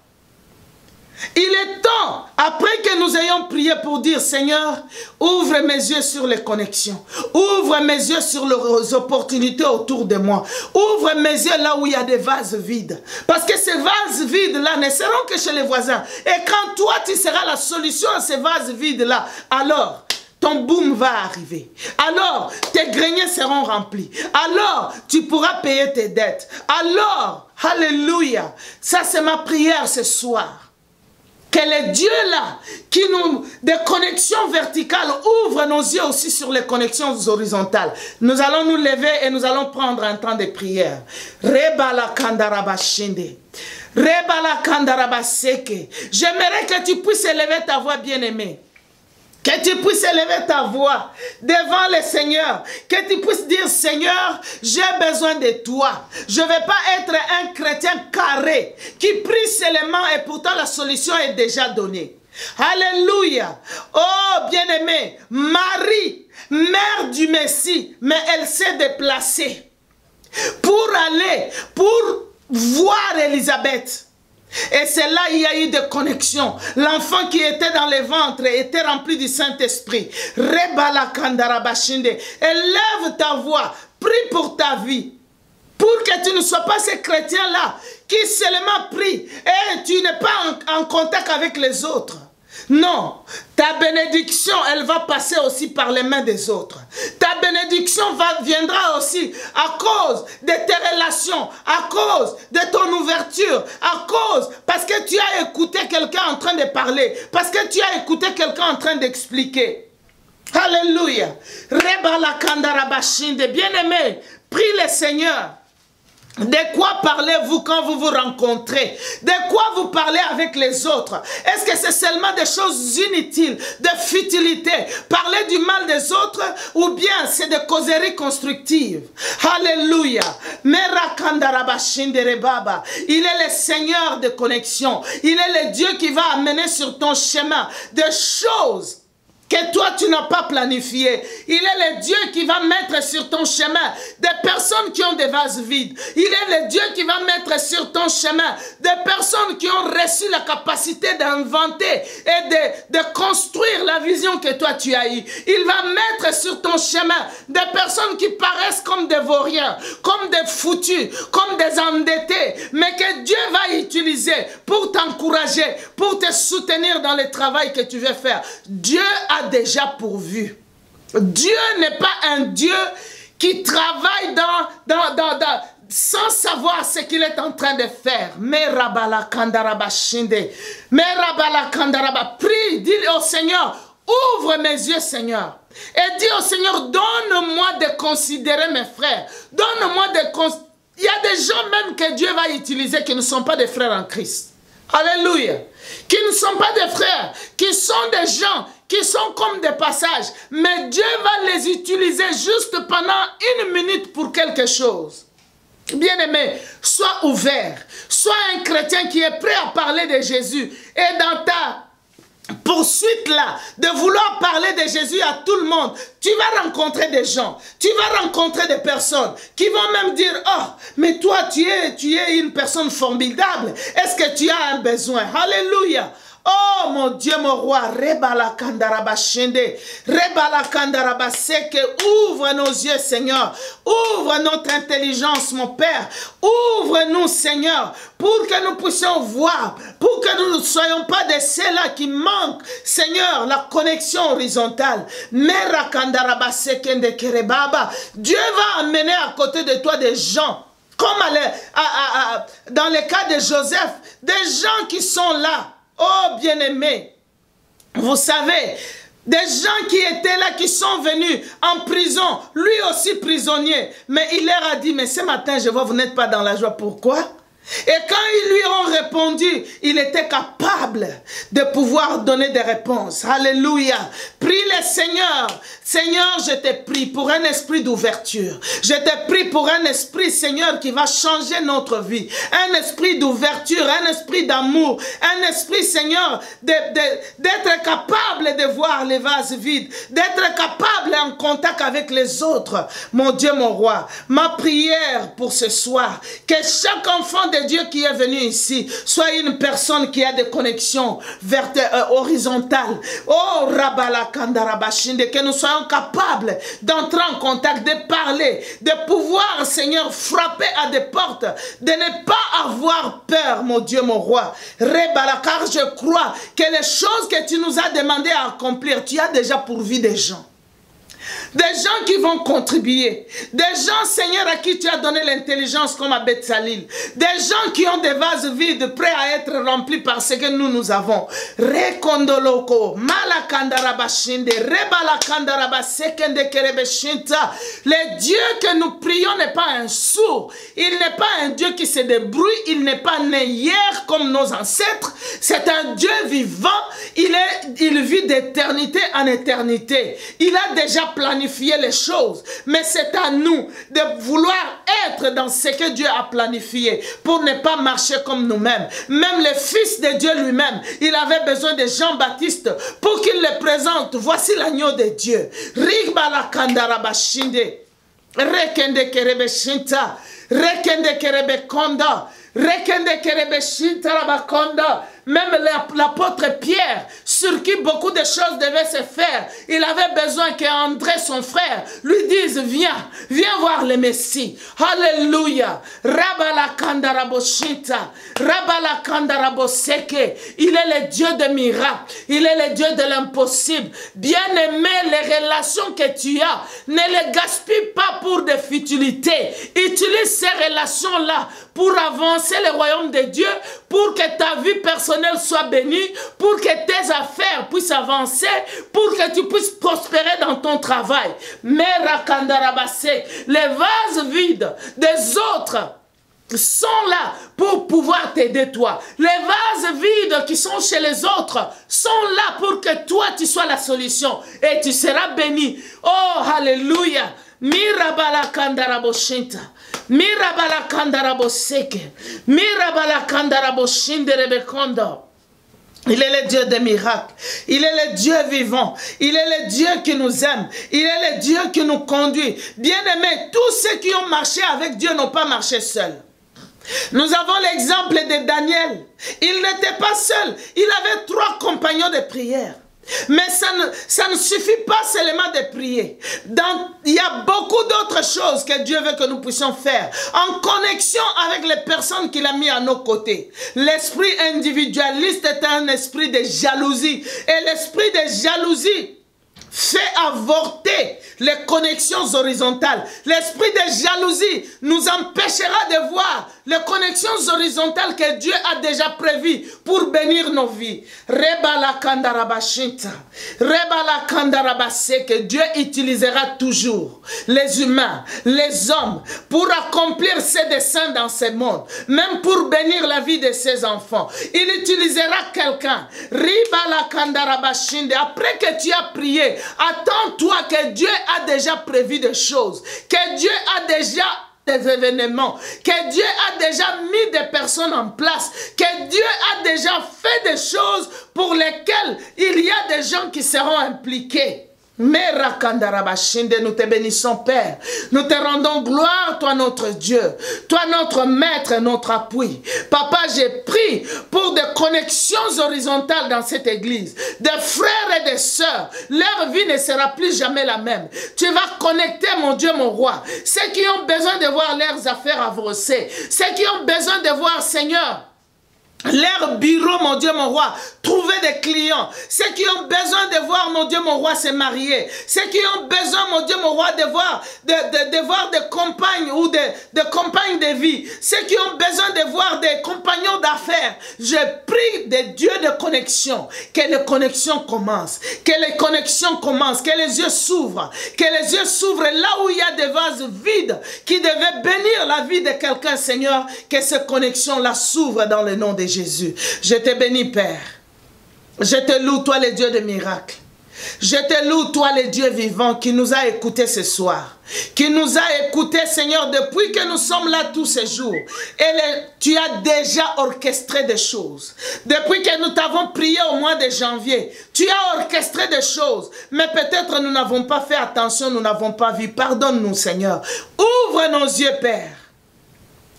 Il est temps, après que nous ayons prié pour dire, Seigneur, ouvre mes yeux sur les connexions. Ouvre mes yeux sur les opportunités autour de moi. Ouvre mes yeux là où il y a des vases vides. Parce que ces vases vides-là ne seront que chez les voisins. Et quand toi, tu seras la solution à ces vases vides-là, alors ton boom va arriver. Alors, tes greniers seront remplis. Alors, tu pourras payer tes dettes. Alors, alléluia. Ça, c'est ma prière ce soir. Que les dieux-là, qui nous, des connexions verticales, ouvrent nos yeux aussi sur les connexions horizontales. Nous allons nous lever et nous allons prendre un temps de prière. Rebala kandaraba shinde. Rebala kandaraba seke. J'aimerais que tu puisses élever ta voix, bien-aimée. Que tu puisses élever ta voix devant le Seigneur. Que tu puisses dire, Seigneur, j'ai besoin de toi. Je ne vais pas être un chrétien carré qui prie seulement et pourtant la solution est déjà donnée. Alléluia. Oh, bien-aimé, Marie, mère du Messie, mais elle s'est déplacée pour aller, pour voir Élisabeth. Et c'est là il y a eu des connexions. L'enfant qui était dans le ventre était rempli du Saint-Esprit. Rebala kandarabashinde. Élève ta voix. Prie pour ta vie. Pour que tu ne sois pas ces chrétiens-là qui seulement prient et tu n'es pas en contact avec les autres. Non, ta bénédiction, elle va passer aussi par les mains des autres. Ta bénédiction viendra aussi à cause de tes relations, à cause de ton ouverture, à cause, parce que tu as écouté quelqu'un en train de parler, parce que tu as écouté quelqu'un en train d'expliquer. Alléluia. Rebala kandarabashinde. Bien-aimé, prie le Seigneur. De quoi parlez-vous quand vous vous rencontrez? De quoi vous parlez avec les autres? Est-ce que c'est seulement des choses inutiles, de futilité, parler du mal des autres, ou bien c'est des causeries constructives? Alléluia. Il est le Seigneur de connexion. Il est le Dieu qui va amener sur ton chemin des choses que toi tu n'as pas planifié. Il est le Dieu qui va mettre sur ton chemin des personnes qui ont des vases vides. Il est le Dieu qui va mettre sur ton chemin des personnes qui ont reçu la capacité d'inventer et de construire la vision que toi tu as eue. Il va mettre sur ton chemin des personnes qui paraissent comme des vauriens, comme des foutus, comme des endettés, mais que Dieu va utiliser pour t'encourager, pour te soutenir dans le travail que tu veux faire. Dieu a déjà pourvu. Dieu n'est pas un Dieu qui travaille sans savoir ce qu'il est en train de faire. Mais Rabala Kandaraba Shinde. Mais Rabala Kandaraba. Prie, dis au Seigneur, ouvre mes yeux, Seigneur. Et dis au Seigneur, donne-moi de considérer mes frères. Donne-moi de considérer. Il y a des gens même que Dieu va utiliser qui ne sont pas des frères en Christ. Alléluia. Qui ne sont pas des frères, qui sont des gens qui sont comme des passages. Mais Dieu va les utiliser juste pendant 1 minute pour quelque chose. Bien-aimé, sois ouvert. Sois un chrétien qui est prêt à parler de Jésus. Et dans ta poursuite là, de vouloir parler de Jésus à tout le monde, tu vas rencontrer des gens, tu vas rencontrer des personnes qui vont même dire, oh, mais toi tu es une personne formidable, est-ce que tu as un besoin? Alléluia. Oh mon Dieu, mon roi, Rebala Kandaraba Shende, Rebala Kandaraba Seke, ouvre nos yeux, Seigneur, ouvre notre intelligence, mon Père, ouvre-nous, Seigneur, pour que nous puissions voir, pour que nous ne soyons pas de ceux-là qui manquent, Seigneur, la connexion horizontale. Mera Kandaraba Sekende Kerebaba, Dieu va amener à côté de toi des gens, comme dans le cas de Joseph, des gens qui sont là. Oh bien-aimé, vous savez, des gens qui étaient là, qui sont venus en prison, lui aussi prisonnier. Mais il leur a dit, mais ce matin, je vois, vous n'êtes pas dans la joie. Pourquoi? Et quand ils lui ont répondu, il était capable de pouvoir donner des réponses. Alléluia. Prie Prie-le, Seigneur. Seigneur, je te prie pour un esprit d'ouverture. Je te prie pour un esprit, Seigneur, qui va changer notre vie. Un esprit d'ouverture, un esprit d'amour, un esprit, Seigneur, d'être capable de voir les vases vides, d'être capable en contact avec les autres. Mon Dieu, mon roi, ma prière pour ce soir, que chaque enfant de Dieu qui est venu ici soit une personne qui a des connexions horizontales. Oh, Rabalakandarabashinde, que nous soyons capables d'entrer en contact, de parler, de pouvoir, Seigneur, frapper à des portes, de ne pas avoir peur, mon Dieu, mon roi. Rebala, car je crois que les choses que tu nous as demandé à accomplir, tu as déjà pourvu des gens. Des gens qui vont contribuer. Des gens, Seigneur, à qui tu as donné l'intelligence comme à Betsalil. Des gens qui ont des vases vides prêts à être remplis par ce que nous avons. Rekondoloko, malakandarabashinde, rebalakandarabashekende kerebeshinta. Le Dieu que nous prions n'est pas un sourd. Il n'est pas un Dieu qui se débrouille. Il n'est pas né hier comme nos ancêtres. C'est un Dieu vivant. Il vit d'éternité en éternité. Il a déjà planifier les choses, mais c'est à nous de vouloir être dans ce que Dieu a planifié pour ne pas marcher comme nous-mêmes. Même le Fils de Dieu lui-même, il avait besoin de Jean-Baptiste pour qu'il le présente. Voici l'agneau de Dieu. Rigbalakandarabaschinde, rekende kerebeshinta, rekende kerebekonda, rekende kerebeshinta rabakonda. Même l'apôtre Pierre, sur qui beaucoup de choses devaient se faire, il avait besoin qu'André, son frère, lui dise, viens voir le Messie. Alléluia. Rabalakandaraboshinta, Rabalakandaraboseke. Il est le Dieu des miracles. Il est le Dieu de l'impossible. Bien-aimé, les relations que tu as, ne les gaspille pas pour des futilités. Utilise ces relations-là pour avancer le royaume de Dieu, pour que ta vie personnelle soit bénie, pour que tes affaires puissent avancer, pour que tu puisses prospérer dans ton travail. Mais les vases vides des autres sont là pour pouvoir t'aider toi. Les vases vides qui sont chez les autres sont là pour que toi tu sois la solution et tu seras béni. Oh, alléluia. Mirabalakandaraboshinta, Mirabalakandaraboseke, Mirabalakandaraboshinderebekondo. Il est le Dieu des miracles. Il est le Dieu vivant. Il est le Dieu qui nous aime. Il est le Dieu qui nous conduit. Bien-aimés, tous ceux qui ont marché avec Dieu n'ont pas marché seuls. Nous avons l'exemple de Daniel. Il n'était pas seul. Il avait 3 compagnons de prière. Mais ça ne suffit pas seulement de prier. Il y a beaucoup d'autres choses que Dieu veut que nous puissions faire en connexion avec les personnes qu'il a mis à nos côtés. L'esprit individualiste est un esprit de jalousie. Et l'esprit de jalousie fait avorter les connexions horizontales. L'esprit de jalousie nous empêchera de voir les connexions horizontales que Dieu a déjà prévues pour bénir nos vies. Que Dieu utilisera toujours les humains, les hommes, pour accomplir ses desseins dans ce monde, même pour bénir la vie de ses enfants. Il utilisera quelqu'un. Après que tu as prié, attends-toi que Dieu a déjà prévu des choses, que Dieu a déjà des événements, que Dieu a déjà mis des personnes en place, que Dieu a déjà fait des choses pour lesquelles il y a des gens qui seront impliqués. Mais Rakandarabashinde, nous te bénissons, Père. Nous te rendons gloire, toi notre Dieu, toi notre maître, notre appui. Papa, j'ai prié pour des connexions horizontales dans cette église. Des frères et des sœurs, leur vie ne sera plus jamais la même. Tu vas connecter, mon Dieu, mon roi, ceux qui ont besoin de voir leurs affaires avancer, ceux qui ont besoin de voir, Seigneur, leur bureau, mon Dieu, mon roi, trouver des clients. Ceux qui ont besoin de voir, mon Dieu, mon roi, se marier. Ceux qui ont besoin, mon Dieu, mon roi, de voir des compagnes ou des compagnes de vie. Ceux qui ont besoin de voir des compagnons d'affaires. Je prie des dieux de connexion. Que les connexions commencent. Que les connexions commencent. Que les yeux s'ouvrent. Que les yeux s'ouvrent là où il y a des vases vides qui devaient bénir la vie de quelqu'un, Seigneur. Que ces connexions-là s'ouvrent dans le nom de Jésus. Je te bénis, Père. Je te loue, toi, le Dieu des miracles. Je te loue, toi, le Dieu vivant, qui nous a écoutés ce soir. Qui nous a écoutés, Seigneur, depuis que nous sommes là tous ces jours. Et tu as déjà orchestré des choses. Depuis que nous t'avons prié au mois de janvier, tu as orchestré des choses. Mais peut-être nous n'avons pas fait attention, nous n'avons pas vu. Pardonne-nous, Seigneur. Ouvre nos yeux, Père,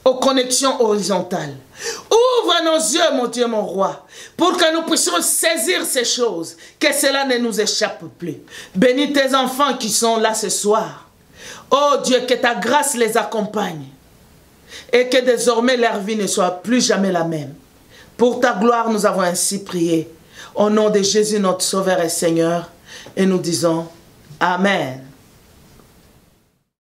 aux connexions horizontales. Ouvre nos yeux, mon Dieu, mon roi, pour que nous puissions saisir ces choses, que cela ne nous échappe plus. Bénis tes enfants qui sont là ce soir. Oh Dieu, que ta grâce les accompagne et que désormais leur vie ne soit plus jamais la même. Pour ta gloire, nous avons ainsi prié. Au nom de Jésus, notre Sauveur et Seigneur, et nous disons Amen.